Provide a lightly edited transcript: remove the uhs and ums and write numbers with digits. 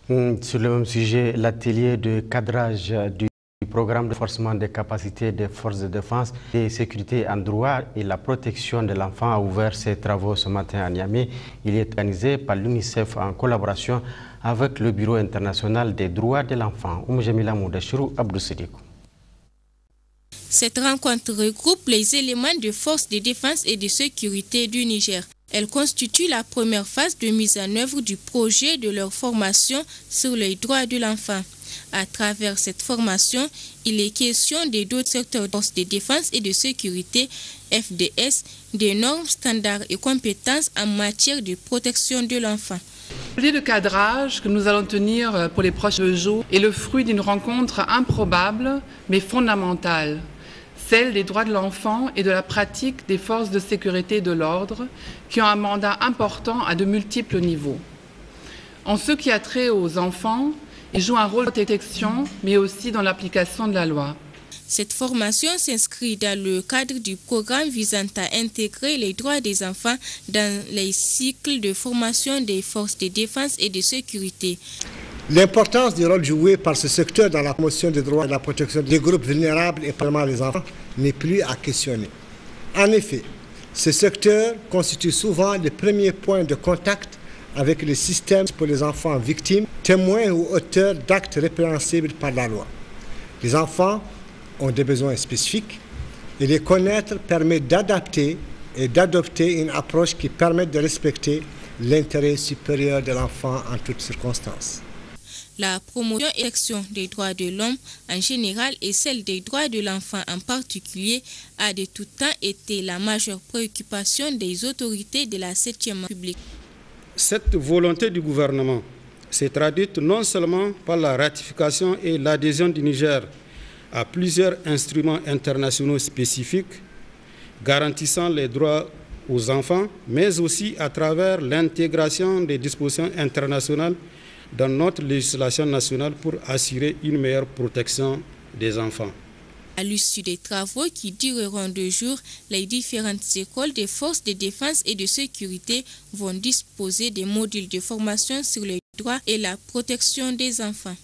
Sur le même sujet, l'atelier de cadrage du programme de renforcement des capacités des forces de défense et sécurité en droit et la protection de l'enfant a ouvert ses travaux ce matin à Niamey. Il est organisé par l'UNICEF en collaboration avec le Bureau international des droits de l'enfant. Cette rencontre regroupe les éléments de forces de défense et de sécurité du Niger. Elle constitue la première phase de mise en œuvre du projet de leur formation sur les droits de l'enfant. À travers cette formation, il est question des d'autres secteurs de forces de défense et de sécurité, FDS, des normes, standards et compétences en matière de protection de l'enfant. L'atelier de cadrage que nous allons tenir pour les prochains jours est le fruit d'une rencontre improbable mais fondamentale, celle des droits de l'enfant et de la pratique des forces de sécurité et de l'ordre qui ont un mandat important à de multiples niveaux. En ce qui a trait aux enfants, ils jouent un rôle de protection mais aussi dans l'application de la loi. Cette formation s'inscrit dans le cadre du programme visant à intégrer les droits des enfants dans les cycles de formation des forces de défense et de sécurité. L'importance du rôle joué par ce secteur dans la promotion des droits et la protection des groupes vulnérables et particulièrement les enfants n'est plus à questionner. En effet, ce secteur constitue souvent le premier point de contact avec le système pour les enfants victimes, témoins ou auteurs d'actes répréhensibles par la loi. Les enfants ont des besoins spécifiques et les connaître permet d'adapter et d'adopter une approche qui permet de respecter l'intérêt supérieur de l'enfant en toutes circonstances. La promotion et l'action des droits de l'homme en général et celle des droits de l'enfant en particulier a de tout temps été la majeure préoccupation des autorités de la 7e République. Cette volonté du gouvernement s'est traduite non seulement par la ratification et l'adhésion du Niger à plusieurs instruments internationaux spécifiques garantissant les droits aux enfants, mais aussi à travers l'intégration des dispositions internationales dans notre législation nationale pour assurer une meilleure protection des enfants. À l'issue des travaux qui dureront 2 jours, les différentes écoles des forces de défense et de sécurité vont disposer des modules de formation sur les droits et la protection des enfants.